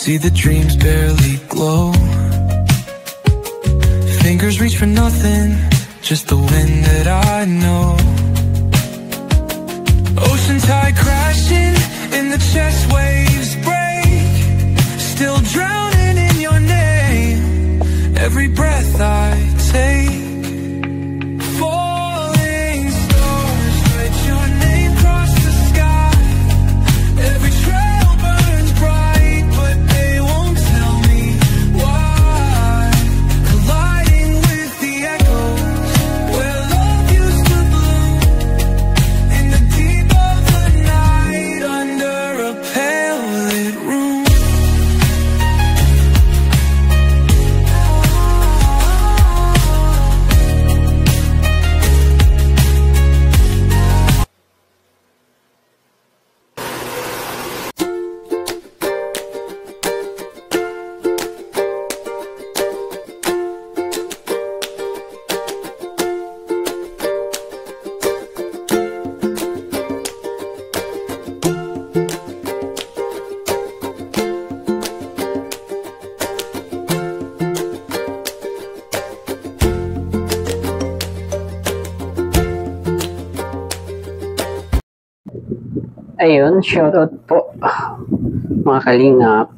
See the dreams barely glow. Fingers reach for nothing, just the wind that I know. Ocean tide crashing, in the chest waves break. Still drowning in your name, every breath I take. Falling stars, write your name across the sky. Every trail burns bright, but they won't tell me why. Colliding with the echoes, where love used to bloom. In the deep of the night, under a pale lit room. Ayun, shoutout po mga kalingap.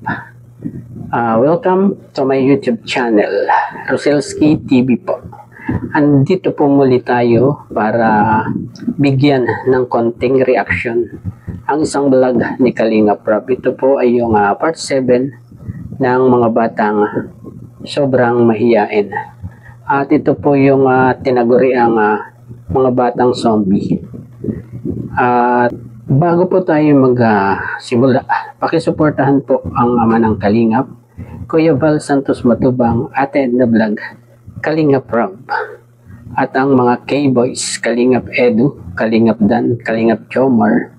Welcome to my YouTube channel, Roselski TV po. Andito po muli tayo para bigyan ng konting reaction ang isang vlog ni Kalingap Rob. Ito po ay yung part 7 ng mga batang sobrang mahiyain. At ito po yung tinaguriang mga batang zombie. At bago po tayo magsimula, pakisuportahan po ang ama ng Kalingap, Kuya Val Santos Matubang, Ate Edna Vlog, Kalingap Rob, at ang mga K-Boys, Kalingap Edu, Kalingap Dan, Kalingap Chomar,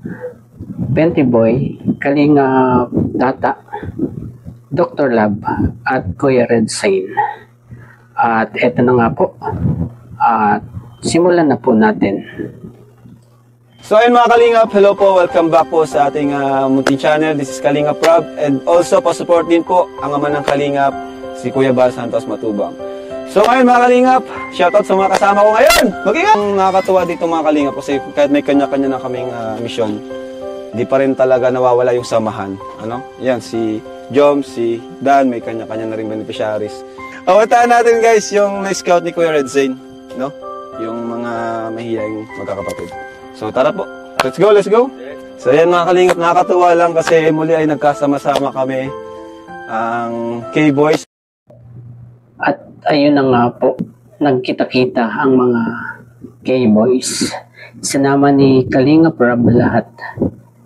Benty Boy, Kalingap Tata, Dr. Lab, at Kuya Red Sign. At eto na nga po, at simulan na po natin. So ayun mga Kalingap, hello po, welcome back po sa ating munting channel. This is Kalingap Rob, and also pa-support din po ang ama ng Kalingap, si Kuya Val Santos Matubang. So ngayon mga Kalingap, shoutout sa mga kasama ko ngayon. Mag-ingat! Nakakatuwa dito mga Kalingap kasi kahit may kanya-kanya na kaming mission, di pa rin talaga nawawala yung samahan. Ano? Yan, si Jom, si Dan, may kanya-kanya na rin beneficiaries. Awataan natin guys yung na-scout ni Kuya Red Zane, no? Yung mga mahiyang magkakapatid. So tara po, let's go, let's go. So yan mga Kalingap, nakakatuwa lang kasi muli ay nagkasama-sama kami ang K-Boys. At ayun na nga po, nagkita-kita ang mga K-Boys. Sinama ni Kalingap Rob lahat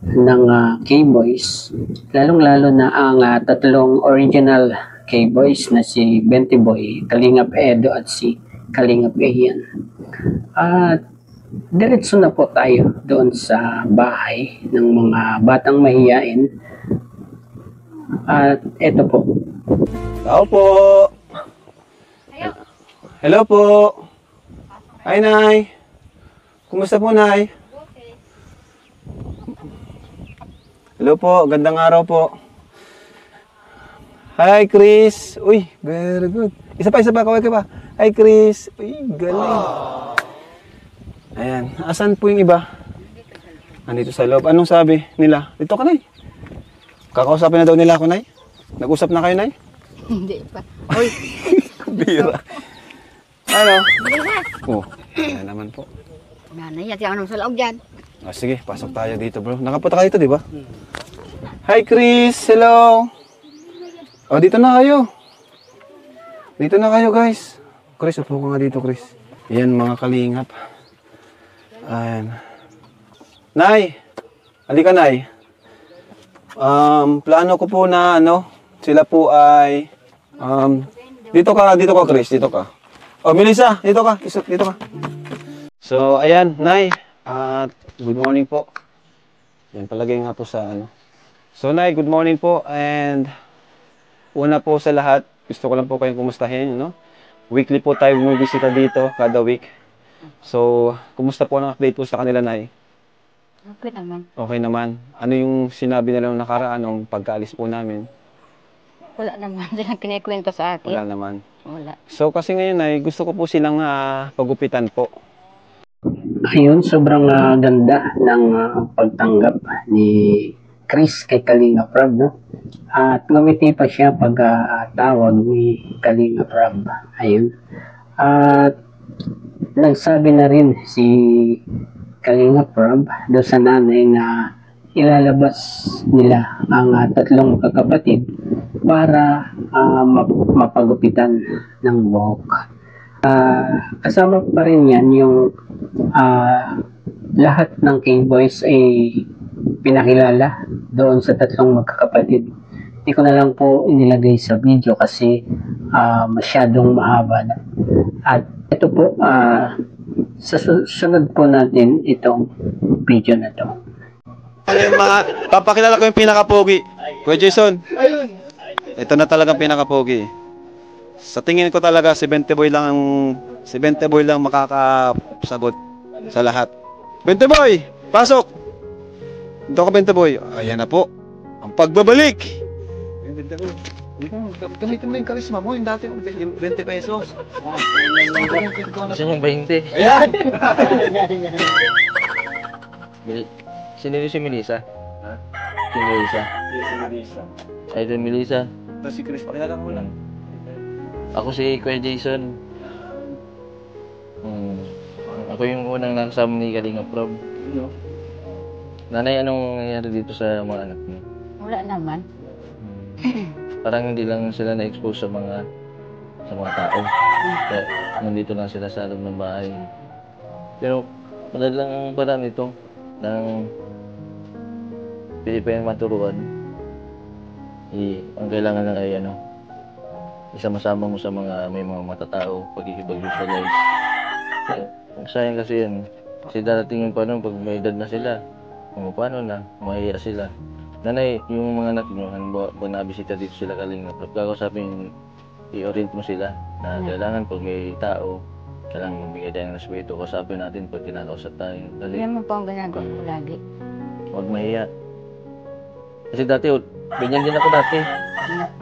ng K-Boys, lalong-lalo na ang tatlong original K-Boys na si Benty Boy, Kalingap Edo at si Kalingap Ian. At diretso na po tayo doon sa bahay ng mga batang mahiyain. At eto po. Tao po. Hello po. Hi Nay. Kumusta po Nay? Hello po, gandang araw po. Hi Chris. Uy, very good. Isa pa, kaway ka pa. Hi Chris. Uy, galing. Ayan, asan po yung iba? Andito sa loob. Anong sabi nila? Dito ka, Nay. Kakausapin na daw nila ako, Nay. Nag-usap na kayo, Nay? Hindi pa. Uy! Bira. Ano? Bira! Oh, ayan naman po. Nanay, at yung sa loob dyan. Sige, pasok tayo dito, bro. Nakapunta ka dito, di ba? Hi, Chris. Hello. Oh, dito na kayo. Dito na kayo, guys. Chris, upo ka nga dito, Chris. Ayan, mga Kalingap. Ayan. Nay, halika Nay. Plano ko po na sila po ay dito ka Chris, dito ka. Oh, Melissa, dito ka, dito ka. So, ayan, Nay. Good morning po. Yan palagay nga po sa So, Nay, good morning po, and una po sa lahat, gusto ko lang po kayong kumustahin, Weekly po tayo bumibisita dito kada week. So, kumusta po ang update po sa kanila, Nay? Okay naman. Okay naman. Ano yung sinabi nila nung nakaraan nung pagkaalis po namin? Wala naman silang kinikwento sa akin. Wala naman. Wala. So kasi ngayon ay gusto ko po silang pagupitan po. Ayun, sobrang ganda ng pagtanggap ni Chris kay Kalinga Prab, no? At ngumiti pa siya pag tawag ni Kalinga Prab. Ayun. At nagsabi na rin si Kalinga Prab doon sa nanay na ilalabas nila ang tatlong magkakapatid para mapagupitan ng buhok. Kasama pa rin yan yung lahat ng K-Boys ay pinakilala doon sa tatlong magkakapatid. Hindi ko na lang po inilagay sa video kasi masyadong mahaba na. At ito po, sa susunod po natin itong video na to. Papakilala ko yung pinaka-pogi. Kuya Jason. Ito na talagang pinaka-pogi. Sa tingin ko talaga si 20 boy lang makakasabot sa lahat. 20 boy, pasok. Dito ka 20 boy. Ayan na po. Ang pagbabalik. Gamitin mo yung karisma mo, yung dati yung 20 pesos. Gusto niyong 20. Ayan. Sino yung si Melissa? Si Melissa. Idol Melissa. Ito si Chris, pakilala mo lang. Ako si Kuya Jason. Ako yung unang nakasama ni Kalinga Prab. Nanay, anong nangyari dito sa mga anak mo? Wala naman. Parang hindi lang sila na-expose sa mga tao. Kaya nandito lang sila sa loob ng bahay. Pero madali lang ang paraan nito ng pwede pa yung maturuan. Ang kailangan lang ay isama-sama mo sa may mga matatao, pagkikipag-socialize. Sayang kasi yan. Kasi darating yung paano pag may edad na sila, paano na, mahiya sila. Nanay, yung mga anak nyo, pag nabisita dito sila Kalinga, kakasapin, i-orient mo sila na kailangan pag may tao, kailangan magbigay tayo ng respeto. Kasapin natin pag kinakausap tayo. Yan mo po ang ginagawa ko lagi. Huwag mahiya. Kasi dati, ganyan din ako dati.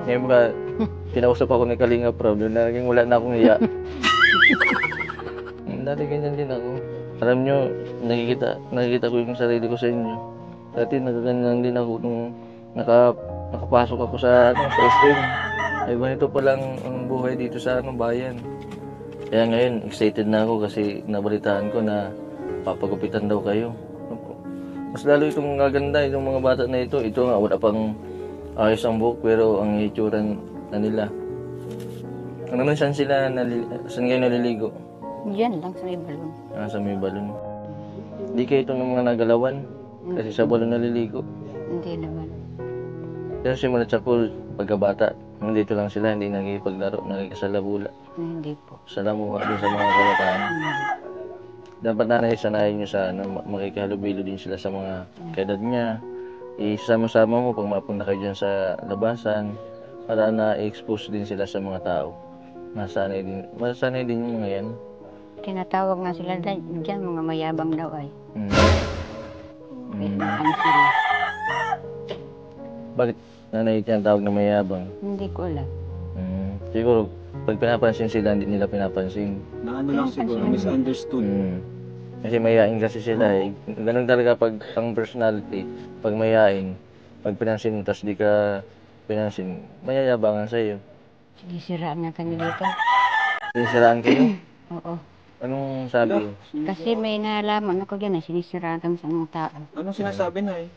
Ngayon ba, pinausap ako ni Kalinga Prab, naging wala na akong hiya. Dati ganyan din ako. Alam nyo, nakikita ko yung sarili ko sa inyo. Dati nagaganyan din ako nung nakapasok ako sa stream. Ay ganito pa lang ang buhay dito sa bayan. Kaya ngayon, excited na ako kasi nabalitaan ko na papagupitan daw kayo. Mas lalo itong gaganda, itong mga bata na ito. Ito nga, wala pang ayos ang buhok pero ang itsura na nila. Ano naman saan kayo naliligo? Diyan lang sa may balon. Sa may balon. Hindi kayo itong mga nagalawan kasi sa balon naliligo. Hindi naman. Pero simulat sa pool, pagkabata, nandito lang sila, hindi nagipaglaro, nagkasalabula. Hindi po. Salamuha din sa mga kabataan. Dapat sanayin nyo sa makikihalubilo din sila sa mga kaedad niya. Isama-sama mo pag mapunta kayo dyan sa labasan para na-expose din sila sa mga tao. Masanay din yung mga yan. Tinatawag nga sila dyan, mga mayabang daw ay. Ano sila? Bakit nanay tinatawag na mayabang? Hindi ko alam. Siguro, pag pinapansin sila, hindi nila pinapansin. Naano lang siguro, misunderstood. Kasi mayayain kasi sila eh. Ganun talaga pag ang personality, pag mayayain, pag pinansin mo, tapos di ka pinansin, mayayabangan sa'yo. Sinisiraan nga kami dito. Sinisiraan kayo? Oo. Anong sabi? Kasi may nalaman ako dyan, sinisiraan kami sa mga tao. Anong sinasabi na eh?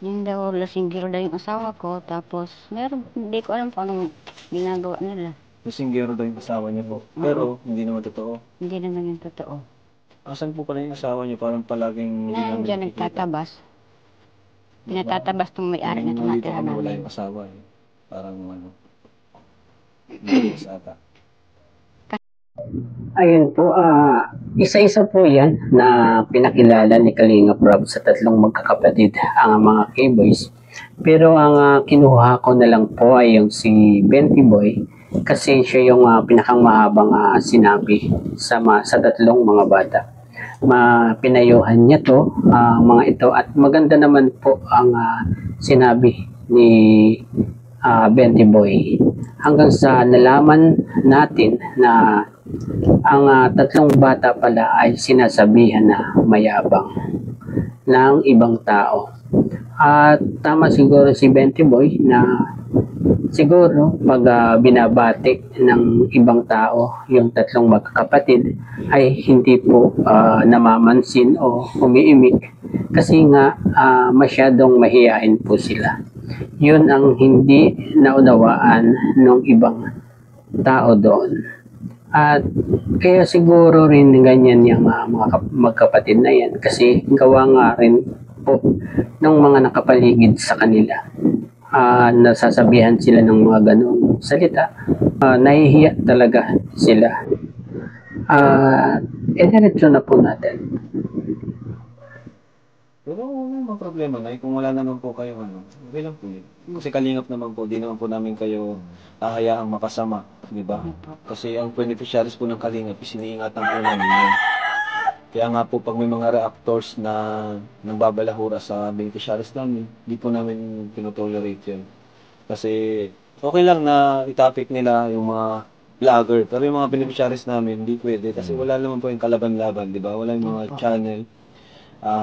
Yung daw, lasinggero daw yung asawa ko, tapos meron, hindi ko alam paano ginagawa nila. Lasinggero daw yung asawa niya po. Pero hindi naman totoo. Hindi naman yung totoo. Asan po pala yung asawa niyo? Parang palaging... Nandiyan nagtatabas. Pinatatabas itong may-ari na tumatira Wala namin. yung asawa eh. Parang bilis ata. Ayun po, isa-isa po yan na pinakilala ni Kalinga Prab sa tatlong magkakapatid, ang mga K-Boys. Pero ang kinuha ko na lang po ay yung si 20 Boy kasi siya yung pinakang mahabang sinabi sa tatlong mga bata. Pinayuhan niya to, mga ito, at maganda naman po ang sinabi ni 20 Boy. Hanggang sa nalaman natin na ang tatlong bata pala ay sinasabihan na mayabang ng ibang tao. At tama siguro si 20 Boy na siguro pag binabati ng ibang tao yung tatlong magkakapatid ay hindi po namamansin o umiimik kasi nga masyadong mahiyain po sila. Yun ang hindi naunawaan ng ibang tao doon. At kaya siguro rin ganyan yung mga magkapatid na yan kasi gawa nga rin po ng mga nakapaligid sa kanila. Nasasabihan sila ng mga ganong salita. Nahihiya talaga sila. Diretso na po natin. Pero walang problema na kung wala naman po kayo okay lang po yun. Kasi kalingap naman po, di naman po namin kayo hahayaang mapasama, di ba? Kasi ang beneficiaries po ng kalingap, isiniingatan po namin yun. Kaya nga po pag may mga reactors na nagbabalahura sa beneficiaries namin, di po namin pinotolerate yun. Kasi okay lang na itapik nila yung mga vlogger, pero yung mga beneficiaries namin, hindi pwede. Kasi wala naman po yung kalaban-laban, di ba? Wala yung mga channel.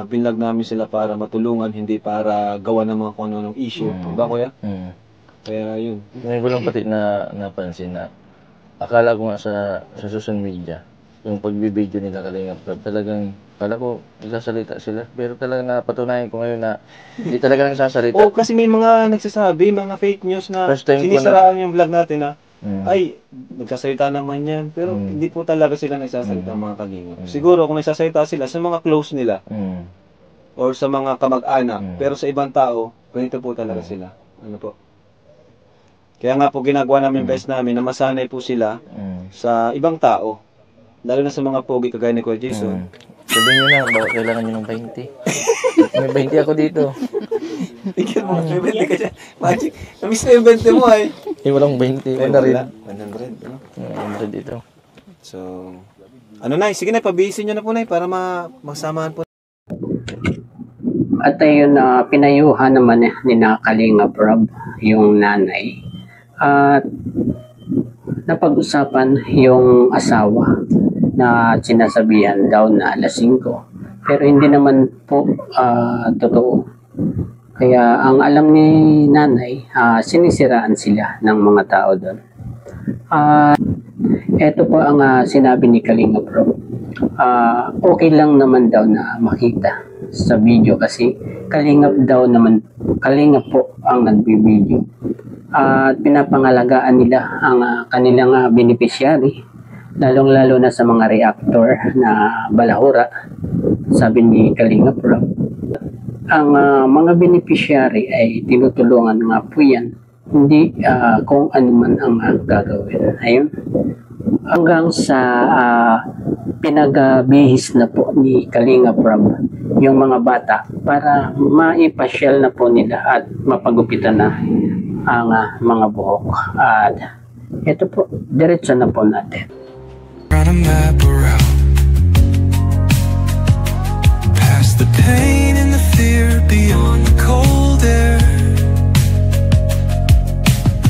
Binlag namin sila para matulungan, hindi para gawa ng mga kung ano ng issue. Diba, kuya? Kaya yun. Ngayon ko lang pati na napansin na akala ko nga sa social media, yung pagbibideo nila Kalingap Rob, talagang kala ko nagsasalita sila. Pero talagang napatunayan ko ngayon na hindi talaga nagsasalita. Oh, kasi may mga nagsasabi, mga fake news na First time ko sinisiraan yung vlog natin na ay, nagsasalita naman yan. Pero hindi po talaga sila nagsasalita mga kalingap. Siguro kung nagsasalita sila sa mga close nila or sa mga kamag-anak, pero sa ibang tao, ganito po talaga sila. Ano po? Kaya nga po ginagawa namin best namin na masanay po sila sa ibang tao. Lalo na sa mga pogi kagaya ni Kuya Jason. Sabihin nyo na, bakit kailangan nyo ng 20? May 20 ako dito. Tigil mo, may 20 ka dyan. Magic, namiss na yung 20 mo ay. Walang 20, 100. 100, ano? 100 dito. So, ano na, sige na, pabihisin nyo na po na para magsamahan po. At ayun, pinayuhan naman ni Kalingap Rob yung nanay. At napag-usapan yung asawa na sinasabihan daw na lasing ko. Pero hindi naman po totoo. Kaya ang alam ni nanay, sinisiraan sila ng mga tao doon. Ito po ang sinabi ni Kalingap Rob. Okay lang naman daw na makita sa video kasi Kalingap po ang nagbibideo. At pinapangalagaan nila ang kanilang beneficiary, lalong-lalo na sa mga reactor na balahura, sabi ni Kalingap Rob. Ang mga beneficiary ay tinutulungan nga po yan, hindi kung ano man ang gagawin. Ayun. Hanggang sa pinagbihis na po ni Kalingap Rob yung mga bata para maipasyal na po nila at mapagupitan na ang mga buhok. At ito po, diretso na po natin. Run a map around past the pain and the fear, beyond the cold air,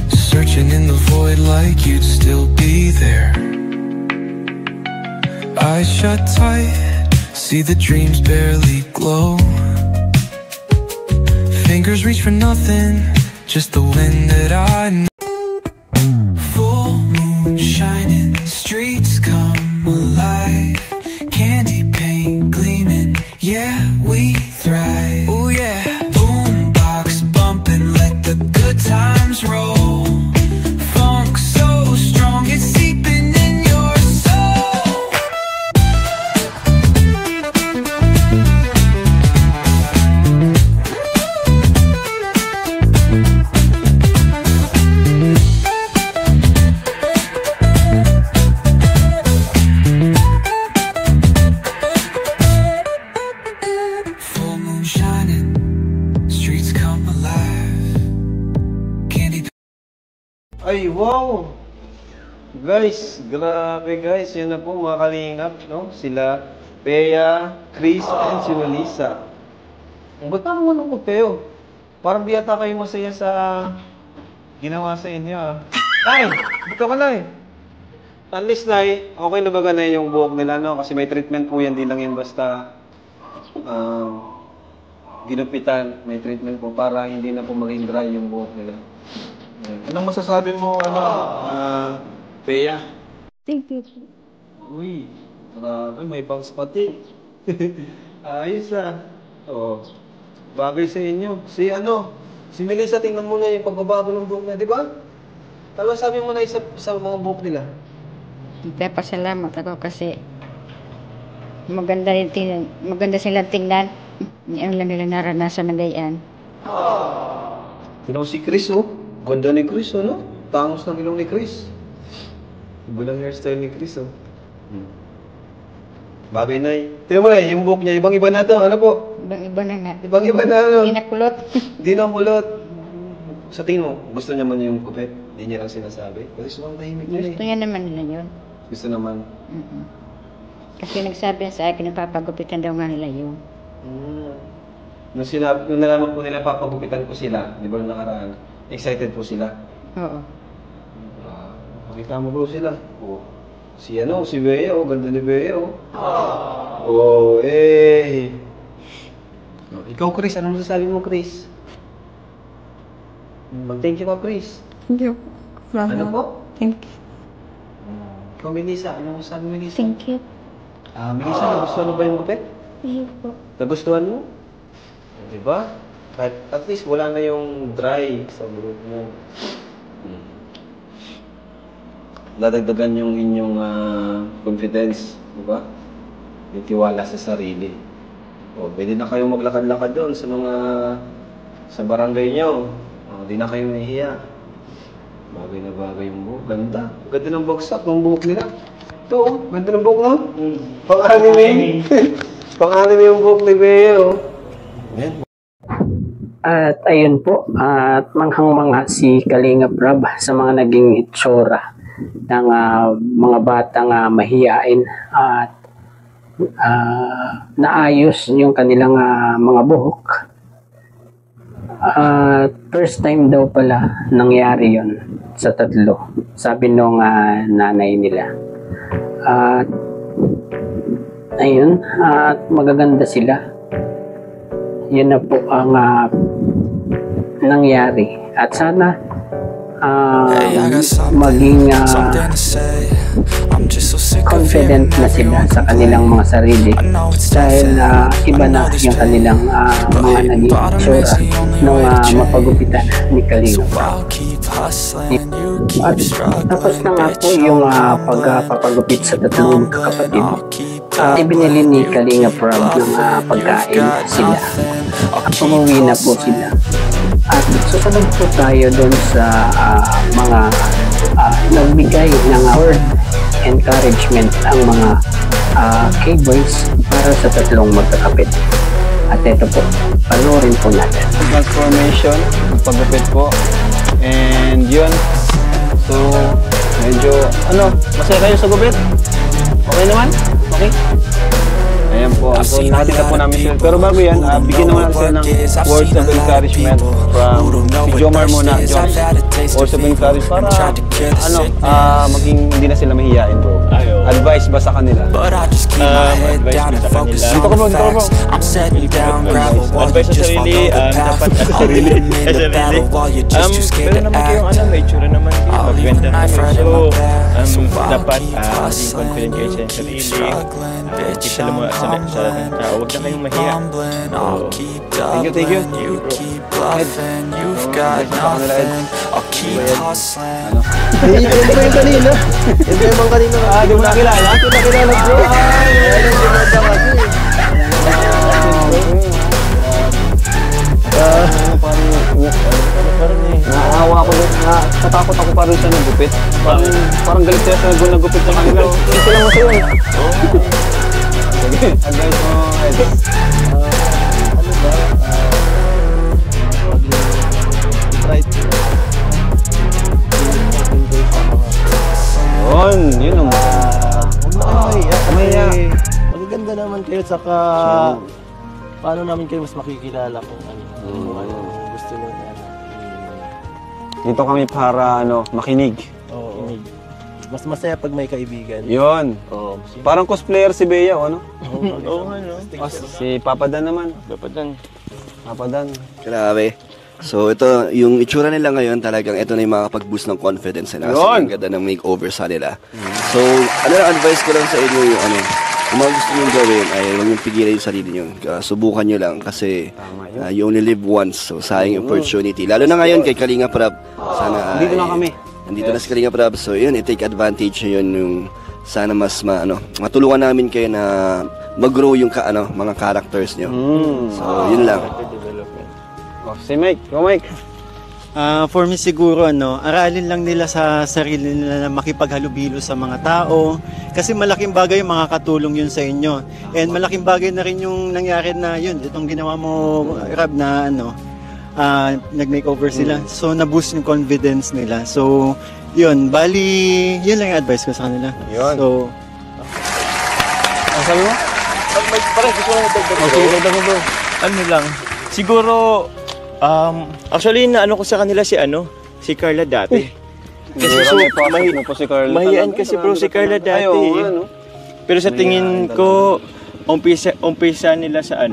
searching in the void like you'd still be there. Eyes shut tight, see the dreams barely glow. Fingers reach for nothing, just the wind that I know. Full moon shining, streets come alive, candy paint gleaming, yeah, we thrive. Oh yeah, boombox bumping, let the good times roll. Funk so strong, it's seeping in your soul. Full moon shining, streets come alive, candy. Ay, wow! Guys, grabe guys. Yun na po mga kalingap, no? Sila, Bea, Chris, and si Melissa. Ba't parang ano po kayo? Parang di yata kayo masaya sa ginawa sa inyo ah. Nay! Buka ka na At least Nay, okay na ba na yung buhok nila no? Kasi may treatment po yan, di lang yan basta ginupitan. May treatment po para hindi na po maging dry yung buhok nila. Anong masasabi mo, Bea? Thank you. Uy, marami, may bangs pati. Ayos Oo. Bagay sa inyo. Si Melissa, tingnan mo na yung pagbabago ng buhok niya, di ba? Tama sabi mo na sa mga buhok nila. Nagpapasalamat ako kasi maganda silang tingnan. Yan lang nila naranasan na gayan. Tingnan mo si Chris, oh. Ganda ni Chris, no? Tangos ng ilong ni Chris. Iba lang hairstyle ni Chris, oh. Bagay na tingnan mo na, yung buhok niya, ibang-iba na to. Ano po? Ibang-iba na nga. Ibang-iba na, ano? Hindi nakulot. Hindi na kulot. Sa tingin mo, gusto niya man yung kupit? Hindi niya lang sinasabi? Kasi sobrang tahimik niya Gusto niya naman nila yun. Gusto naman. Kasi nagsabi sa akin, napapagupitan daw nga nila yun. Nung nalaman po nila papagupitan ko sila, di ba nung nakaraan, excited po sila. Oo. Makita mo po sila. Si Bea, ganda ni Bea, Ikaw, Chris, ano masasabi mo, Chris? Mag-thank you ka, Chris. Thank you. Ano po? Thank you. Ikaw, Melissa, ano masasabi mo, Melissa? Thank you. Melissa, nagustuhan mo ba yung gupit? Thank you. Nagustuhan mo? Diba? At least wala na yung dry sa buhok mo. Dadagdagan yung inyong confidence, diba? Yung tiwala sa sarili. Pwede na kayong maglakad-lakad doon sa barangay nyo. Di na kayo nahihiya. Bagay na bagay yung buhok. Ganda. Ganda ng bagsak ng buhok nila. Ito, ganda ng buhok, no? Pang-anime. Pang-anime yung buhok ni Bea, At ayun po, at manghang-mangha si Kalingap Rob sa mga naging itsura ng mga batang mahiyain at naayos yung kanilang mga buhok. First time daw pala nangyari yon sa tatlo, sabi nung nanay nila. At ayun, at magaganda sila. Yun na po ang nangyari. At sana maging confident na sila sa kanilang mga sarili dahil iba na yung kanilang mga naging itsura nung mapagupitan ni Kalingap. At tapos na nga po yung pagpapagupit sa tatlong kapatid. Ibinili ni Kalingap Rob ng pagkain sila. At umuwi na po sila. At susunod po tayo doon sa mga nagbigay ng word encouragement ang mga K-boys para sa tatlong magkakapit. At ito po, panoorin po natin. Transformation, pagupit po. And yun. So, medyo, masaya kayo sa gupit? Okay naman? Okay? Ayan po. So, nakita po namin sila. Pero bago yan, bigyan naman natin sila ng words of encouragement from si Jomar muna. Words of encouragement para, maging hindi na sila mahihiyain, bro. Advice ba sa kanila? Advice mo sa kanila. Dito ko bro. Advice sa sarili, dapat sa sarili. Pero naman kayong may tsura naman kayo, magkwenta naman. So, dapat maging confident kayo sa sarili. Kita mo sa tao, huwag na kayong mahiya. Thank you. Ito yung kanina. Ito yung mga kanina. Di mo nakilala? Ito nakilala, bro. Naawa ko rin. Natakot ako pa rin sa nagupit. Parang galit sila sa nagupit na kanila. Hindi sila masuyon. Sige, advice mo, Ed. Yun ang magaganda naman kayo saka paano namin kayo mas makikilala kung ano gusto nyo Dito kami para makinig. Oo. Mas masaya pag may kaibigan. Yun. Oo. Parang cosplayer si Bea, ano? Oo nga, no? Si Papa Dan naman. Dapat yan. Papa Dan. Grabe. So ito, yung itsura nila ngayon talagang ito na yung makakapag-boost ng confidence nila. Kasi Yun. ang ganda ng makeover sa nila. So, advice ko lang sa inyo yung kung mga gusto nyo gawin ay huwag nyo pigilan yung sarili nyo. Subukan nyo lang kasi you only live once. So, sayang yung opportunity. Lalo na ngayon kay Kalinga Prab. Sana Dito na kami. Nandito na si Kalinga Prab. So, yun, i-take advantage nyo yun yung sana mas matulungan namin kayo na mag-grow yung mga characters nyo. So, yun lang. Oh, si Mike. Go, Mike. For me siguro, aralin lang nila sa sarili nila na makipaghalubilo sa mga tao. Kasi malaking bagay yung makakatulong yun sa inyo. And malaking bagay na rin yung nangyari na yun. Itong ginawa mo, Rab, na nag-makeover sila. So, na-boost yung confidence nila. So, yun. Bali, yun lang yung advice ko sa kanila. Yun. So, Ang sabi mo? Parang gusto ko lang bro. Ano lang, siguro, actually, ko sa kanila si Carla dati. Kasi mahiyan kasi bro si Carla dati. Pero sa tingin ko, umpisa nila sa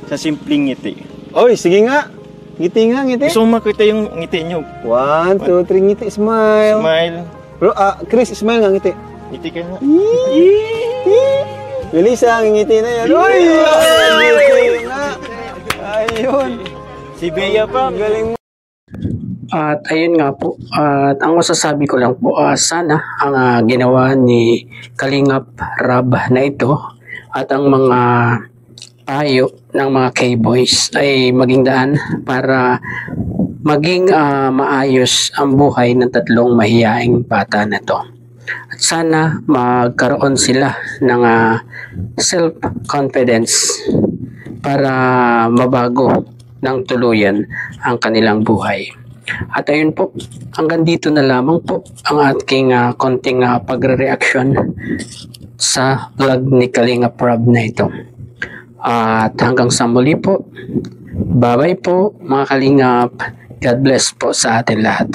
sa simpleng ngiti. Oy, sige nga. Ngiti nga, ngiti. Gusto mo makita yung ngiti nyo. 1, 2, 3, ngiti. Smile. Smile. Bro, Chris, smile nga, ngiti. Ngiti ka nga. Melissa, ang ngiti na yan. Uy! Ngiti nga. Ayun. Si Bea pa. Galing mo. At ayun nga po, at ang masasabi ko lang po, sana ang ginawa ni Kalingap Rab na ito at ang mga payo ng mga K-Boys ay maging daan para maging maayos ang buhay ng tatlong mahiyaing bata na to. At sana magkaroon sila ng self-confidence para mabago ng tuluyan ang kanilang buhay. At ayun po, hanggang dito na lamang po ang ating konting pagre-reaction sa vlog ni Kalinga Prab na ito. At hanggang sa muli po, bye-bye po mga Kalingap. God bless po sa atin lahat.